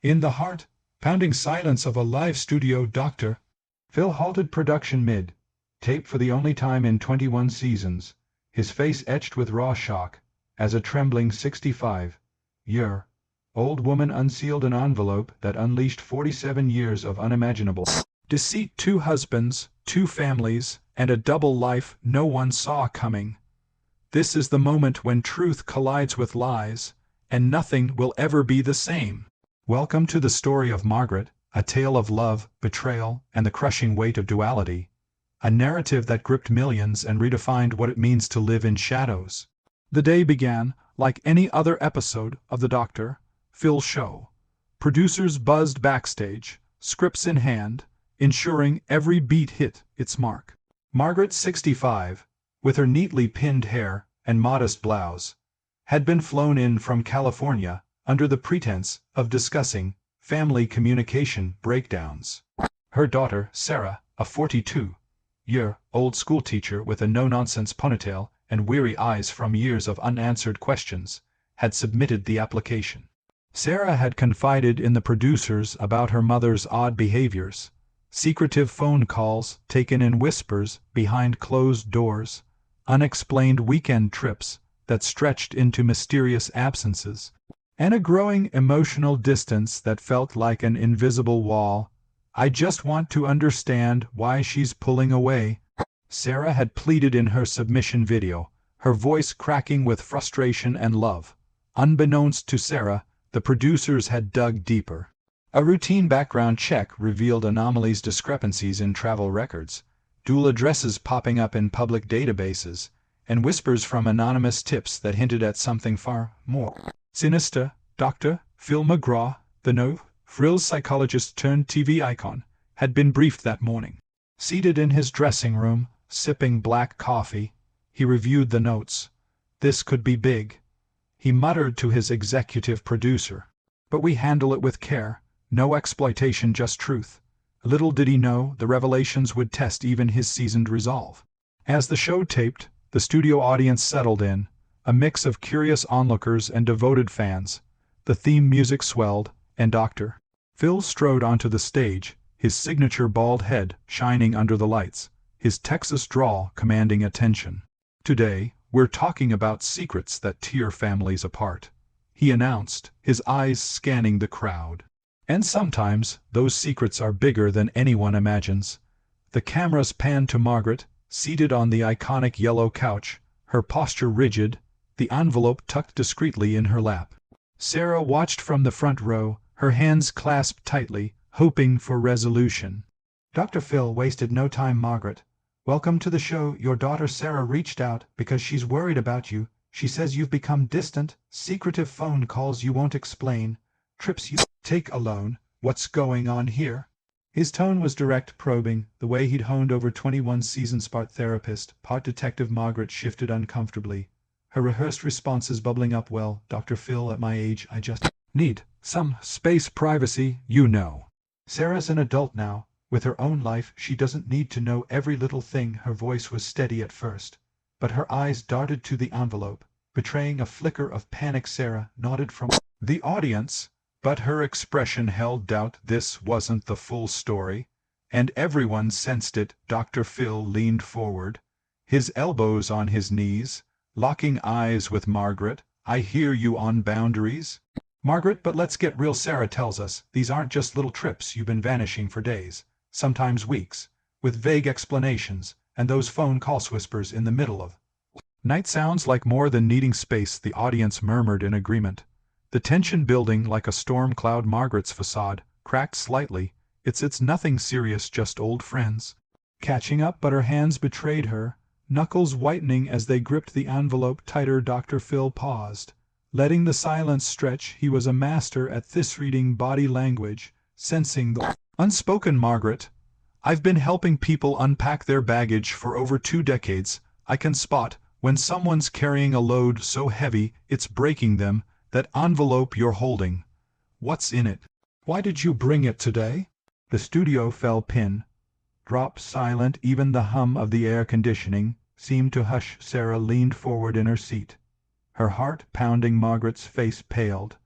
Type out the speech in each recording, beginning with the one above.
In the heart-pounding silence of a live studio, Dr. Phil halted production mid-tape for the only time in 21 seasons, his face etched with raw shock, as a trembling 65-year-old woman unsealed an envelope that unleashed 47 years of unimaginable deceit, 2 husbands, 2 families, and a double life no one saw coming. This is the moment when truth collides with lies, and nothing will ever be the same. Welcome to the story of Margaret, a tale of love, betrayal, and the crushing weight of duality. A narrative that gripped millions and redefined what it means to live in shadows. The day began like any other episode of the Dr. Phil show. Producers buzzed backstage, scripts in hand, ensuring every beat hit its mark. Margaret, 65, with her neatly pinned hair and modest blouse, had been flown in from California under the pretense of discussing family communication breakdowns. Her daughter, Sarah, a 42-year-old schoolteacher with a no-nonsense ponytail and weary eyes from years of unanswered questions, had submitted the application. Sarah had confided in the producers about her mother's odd behaviors, secretive phone calls taken in whispers behind closed doors, unexplained weekend trips that stretched into mysterious absences, and a growing emotional distance that felt like an invisible wall. "I just want to understand why she's pulling away," Sarah had pleaded in her submission video, her voice cracking with frustration and love. Unbeknownst to Sarah, the producers had dug deeper. A routine background check revealed anomalies, discrepancies in travel records, dual addresses popping up in public databases, and whispers from anonymous tips that hinted at something far more sinister. Dr. Phil McGraw, the no-frills psychologist turned TV icon, had been briefed that morning. Seated in his dressing room, sipping black coffee, he reviewed the notes. "This could be big," he muttered to his executive producer. "But we handle it with care. No exploitation, just truth." Little did he know the revelations would test even his seasoned resolve. As the show taped, the studio audience settled in, a mix of curious onlookers and devoted fans. The theme music swelled, and Dr. Phil strode onto the stage, his signature bald head shining under the lights, his Texas drawl commanding attention. "Today, we're talking about secrets that tear families apart," he announced, his eyes scanning the crowd. "And sometimes, those secrets are bigger than anyone imagines." The cameras panned to Margaret, seated on the iconic yellow couch, her posture rigid, the envelope tucked discreetly in her lap. Sarah watched from the front row, her hands clasped tightly, hoping for resolution. Dr. Phil wasted no time. "Margaret, welcome to the show. Your daughter Sarah reached out because she's worried about you. She says you've become distant, secretive phone calls you won't explain, trips you take alone. What's going on here?" His tone was direct, probing, the way he'd honed over 21 seasons. Part therapist, part detective. Margaret shifted uncomfortably, her rehearsed responses bubbling up. "Well, Dr. Phil, at my age, I just need some space, privacy, you know. Sarah's an adult now, with her own life. She doesn't need to know every little thing." Her voice was steady at first, but her eyes darted to the envelope, betraying a flicker of panic. Sarah nodded from the audience, but her expression held doubt. This wasn't the full story, and everyone sensed it. Dr. Phil leaned forward, his elbows on his knees, locking eyes with Margaret. "I hear you on boundaries, Margaret, but let's get real. Sarah tells us these aren't just little trips. You've been vanishing for days, sometimes weeks, with vague explanations, and those phone calls, whispers in the middle of night." "Sounds like more than needing space," the audience murmured in agreement, the tension building like a storm cloud. Margaret's facade cracked slightly. It's nothing serious, just old friends catching up." But her hands betrayed her, knuckles whitening as they gripped the envelope tighter. Dr. Phil paused, letting the silence stretch. He was a master at this, reading body language, sensing the unspoken. "Margaret, I've been helping people unpack their baggage for over 2 decades. I can spot when someone's carrying a load so heavy it's breaking them. That envelope you're holding, what's in it? Why did you bring it today?" The studio fell pin drop silent. Even the hum of the air conditioning seemed to hush. Sarah leaned forward in her seat, her heart pounding. Margaret's face paled,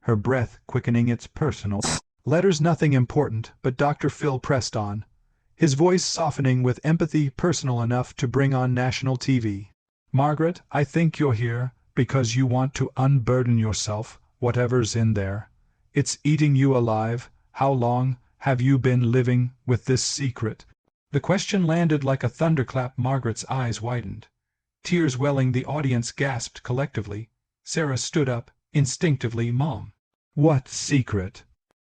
her breath quickening its personal letters. Nothing important, but Dr. Phil pressed on, his voice softening with empathy personal enough to bring on national TV. Margaret, I think you're here because you want to unburden yourself, whatever's in there. It's eating you alive. How long have you been living with this secret? The question landed like a thunderclap. Margaret's eyes widened. Tears welling, the audience gasped collectively. Sarah stood up, instinctively. Mom. What secret?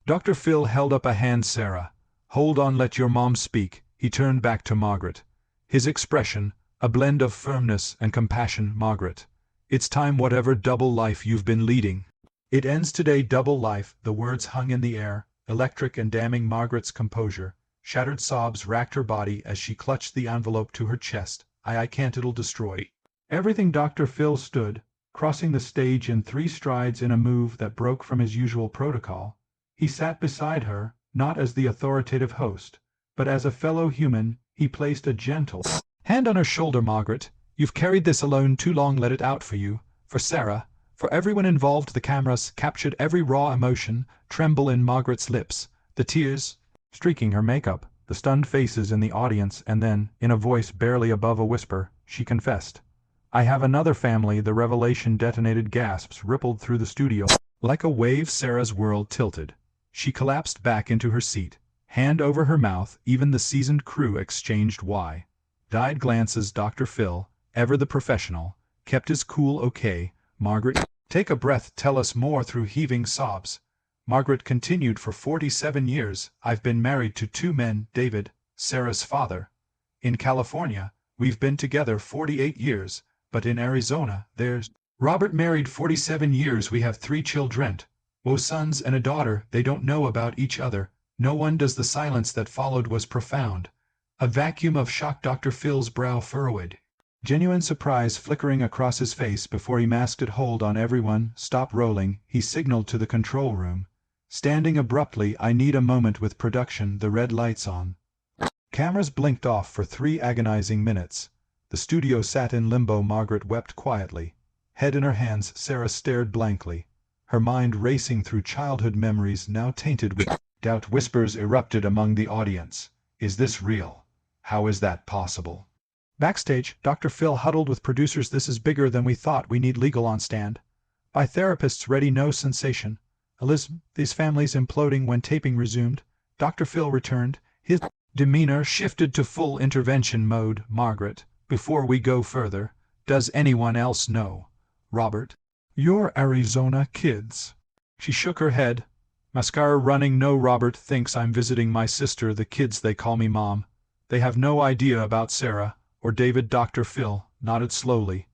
Dr. Phil held up a hand. Sarah, hold on, let your mom speak. He turned back to Margaret, his expression a blend of firmness and compassion. Margaret, it's time. Whatever double life you've been leading, it ends today. Double life. The words hung in the air, electric and damning. Margaret's composure. Shattered sobs racked her body as she clutched the envelope to her chest. I can't, it'll destroy everything. Dr. Phil stood, crossing the stage in 3 strides in a move that broke from his usual protocol. He sat beside her, not as the authoritative host, but as a fellow human. He placed a gentle hand on her shoulder. Margaret, you've carried this alone too long. Let it out for you, for Sarah, for everyone involved. The cameras captured every raw emotion tremble in Margaret's lips, the tears streaking her makeup, the stunned faces in the audience, and then, in a voice barely above a whisper, she confessed, I have another family. The revelation detonated. Gasps rippled through the studio. Like a wave, Sarah's world tilted. She collapsed back into her seat, hand over her mouth. Even the seasoned crew exchanged wide-eyed glances. Dr. Phil, ever the professional, kept his cool. Okay, Margaret, take a breath. Tell us more. Through heaving sobs, Margaret continued, for 47 years, I've been married to 2 men. David, Sarah's father. In California, we've been together 48 years, but in Arizona, there's Robert. Married 47 years. We have 3 children. 2 sons and a daughter. They don't know about each other. No one does. The silence that followed was profound. A vacuum of shock. Dr. Phil's brow furrowed, genuine surprise flickering across his face before he masked it. Hold on everyone, stop rolling. He signaled to the control room, standing abruptly. I need a moment with production. The red lights on. Cameras blinked off for 3 agonizing minutes. The studio sat in limbo. Margaret wept quietly, head in her hands. Sarah stared blankly, her mind racing through childhood memories now tainted with doubt. Whispers erupted among the audience. Is this real? How is that possible? Backstage, Dr. Phil huddled with producers. This is bigger than we thought. We need legal on stand. By therapists ready. No sensation. Elizabeth, these families imploding. When taping resumed, Dr. Phil returned. His demeanor shifted to full intervention mode. Margaret, before we go further, does anyone else know Robert? Your Arizona kids? She shook her head, mascara running. No, Robert thinks I'm visiting my sister. The kids, they call me Mom. They have no idea about Sarah or David. Dr. Phil nodded slowly,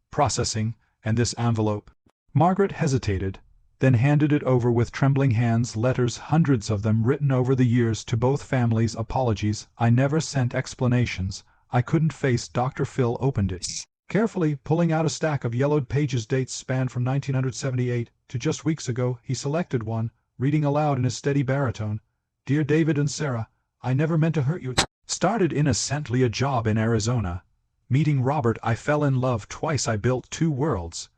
processing. And this envelope? Margaret hesitated, then handed it over with trembling hands. Letters, hundreds of them, written over the years to both families. Apologies, I never sent explanations. I couldn't face. Dr. Phil opened it carefully, pulling out a stack of yellowed pages. Dates spanned from 1978 to just weeks ago. He selected one, reading aloud in his steady baritone. Dear David and Sarah, I never meant to hurt you. Started innocently. A job in Arizona. Meeting Robert, I fell in love twice. I built 2 worlds.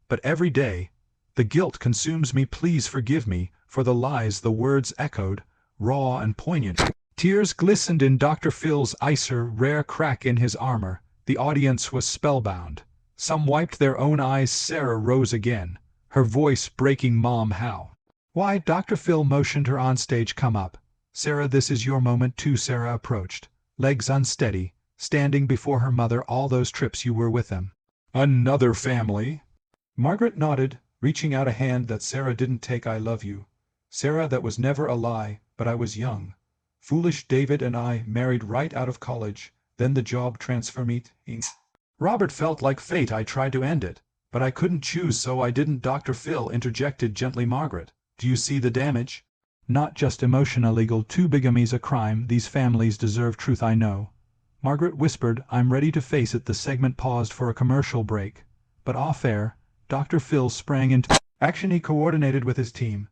But every day, the guilt consumes me. Please forgive me for the lies. The words echoed, raw and poignant. Tears glistened in Dr. Phil's eyes, a rare crack in his armor. The audience was spellbound. Some wiped their own eyes. Sarah rose again, her voice breaking. Mom, how? Why? Dr. Phil motioned her on stage. Come up. Sarah, this is your moment too. Sarah approached, legs unsteady, standing before her mother. All those trips you were with them. Another family? Margaret nodded, reaching out a hand that Sarah didn't take. I love you, Sarah. That was never a lie, but I was young. Foolish. David and I married right out of college. Then the job transfer meeting. Robert felt like fate. I tried to end it, but I couldn't choose, so I didn't. Dr. Phil interjected gently. Margaret, do you see the damage? Not just emotional. Legal. 2 bigamy's a crime. These families deserve truth. I know. Margaret whispered, I'm ready to face it. The segment paused for a commercial break, but off air, Dr. Phil sprang into action. He coordinated with his team.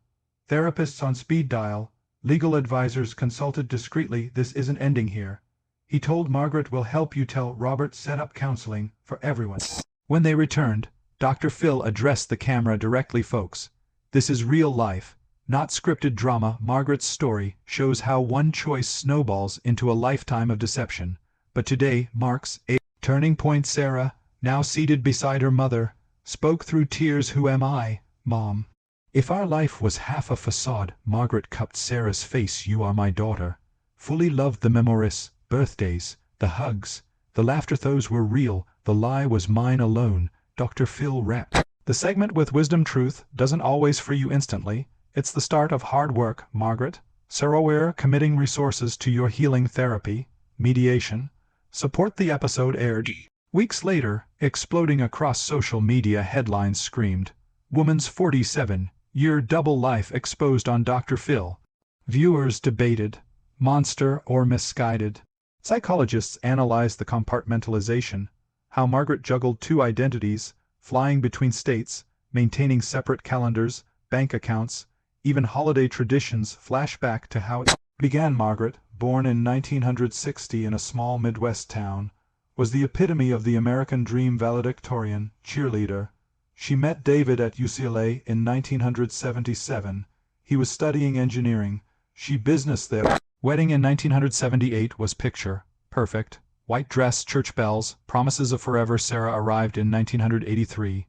Therapists on speed dial, legal advisors consulted discreetly. This isn't ending here. He told Margaret, we'll help you tell Robert. Set up counseling for everyone. When they returned, Dr. Phil addressed the camera directly. Folks, This is real life, not scripted drama. Margaret's story shows how one choice snowballs into a lifetime of deception. But today marks a turning point. Sarah, now seated beside her mother, spoke through tears. Who am I, Mom? If our life was half a facade, Margaret cupped Sarah's face. You are my daughter. Fully loved the memories, birthdays, the hugs, the laughter. Those were real. The lie was mine alone. Dr. Phil rapped the segment with wisdom. Truth doesn't always free you instantly. It's the start of hard work, Margaret. Sarah, we're committing resources to your healing therapy, mediation. Support. The episode aired weeks later, exploding across social media. Headlines screamed, "Woman's 47-year double life exposed on Dr. Phil." Viewers debated, monster or misguided. Psychologists analyzed the compartmentalization, how Margaret juggled two identities, flying between states, maintaining separate calendars, bank accounts, even holiday traditions. Flashback to how it began. Margaret, born in 1960 in a small Midwest town, was the epitome of the American dream. Valedictorian, cheerleader. She met David at UCLA in 1977. He was studying engineering. She business there. Wedding in 1978 was picture perfect. White dress, church bells, promises of forever. Sarah arrived in 1983.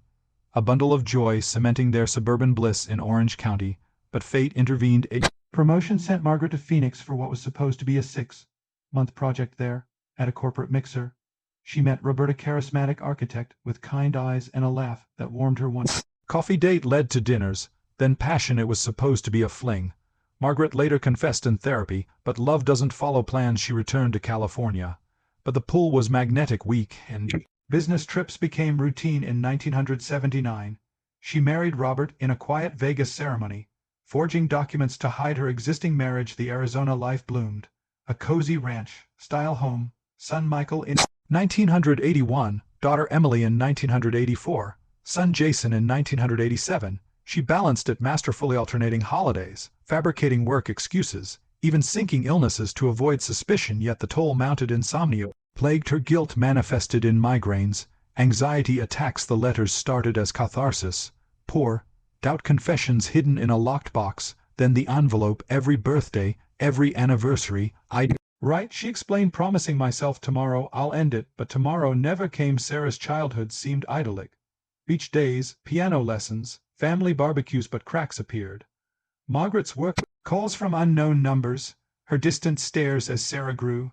A bundle of joy cementing their suburban bliss in Orange County. But fate intervened. A promotion sent Margaret to Phoenix for what was supposed to be a 6-month project there. At a corporate mixer, she met Roberta, charismatic architect with kind eyes and a laugh that warmed her. One coffee date led to dinners, then passion. It was supposed to be a fling. Margaret later confessed in therapy, but love doesn't follow plans. She returned to California. But the pull was magnetic. Week and business trips became routine. In 1979, she married Robert in a quiet Vegas ceremony, forging documents to hide her existing marriage. The Arizona life bloomed. A cozy ranch-style home, son Michael in 1981, daughter Emily in 1984, son Jason in 1987. She balanced it masterfully, alternating holidays, fabricating work excuses, even sinking illnesses to avoid suspicion. Yet the toll mounted. Insomnia plagued her. Guilt manifested in migraines, anxiety attacks. The letters started as catharsis, poor, doubt confessions hidden in a locked box, then the envelope. Every birthday, every anniversary, I'd write, she explained, promising myself tomorrow I'll end it. But tomorrow never came. Sarah's childhood seemed idyllic. Beach days, piano lessons, family barbecues. But cracks appeared. Margaret's work calls from unknown numbers, her distant stares as Sarah grew.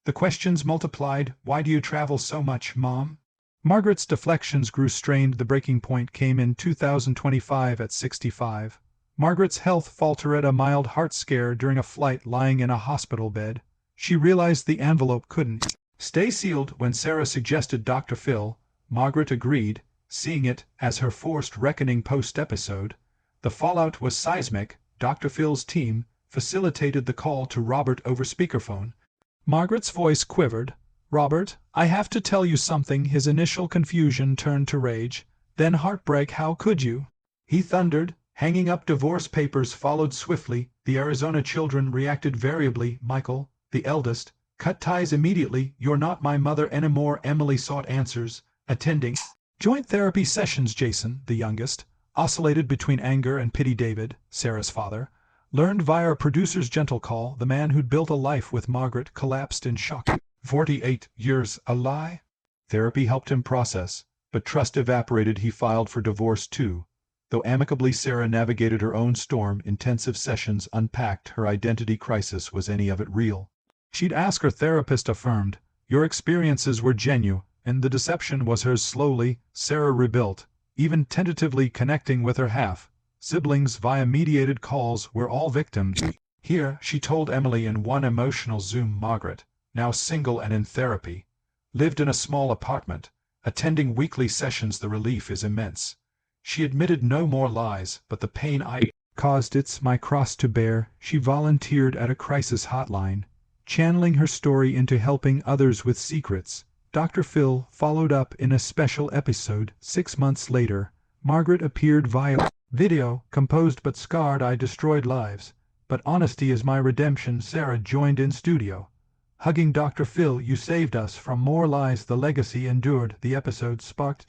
The questions multiplied. Why do you travel so much, Mom? Margaret's deflections grew strained. The breaking point came in 2025 at 65. Margaret's health faltered. A mild heart scare during a flight. Lying in a hospital bed, she realized the envelope couldn't stay sealed. When Sarah suggested Dr. Phil, Margaret agreed, seeing it as her forced reckoning. Post-episode, the fallout was seismic. Dr. Phil's team facilitated the call to Robert over speakerphone. Margaret's voice quivered. "Robert, I have to tell you something." His initial confusion turned to rage, then heartbreak. "How could you?" he thundered. Hanging up divorce papers followed swiftly. The Arizona children reacted variably. Michael, the eldest, cut ties immediately. "You're not my mother anymore." Emily sought answers, attending joint therapy sessions. Jason, the youngest, oscillated between anger and pity. David, Sarah's father, learned via a producer's gentle call. The man who'd built a life with Margaret collapsed in shock. 48 years, a lie? Therapy helped him process, but trust evaporated. He filed for divorce too. Though amicably, Sarah navigated her own storm. Intensive sessions unpacked her identity crisis. Was any of it real? She'd ask. Her therapist affirmed, "Your experiences were genuine, and the deception was hers." Slowly, Sarah rebuilt, even tentatively connecting with her half-siblings via mediated calls. "We're all victims here," she told Emily in one emotional Zoom. Margaret, now single and in therapy, lived in a small apartment, attending weekly sessions. The relief is immense. She admitted no more lies, but the pain I caused, it's my cross to bear. She volunteered at a crisis hotline, channeling her story into helping others with secrets. Dr. Phil followed up in a special episode. 6 months later, Margaret appeared via video, composed but scarred. "I destroyed lives, but honesty is my redemption." Sarah joined in studio, hugging Dr. Phil. "You saved us from more lies." The legacy endured. The episode sparked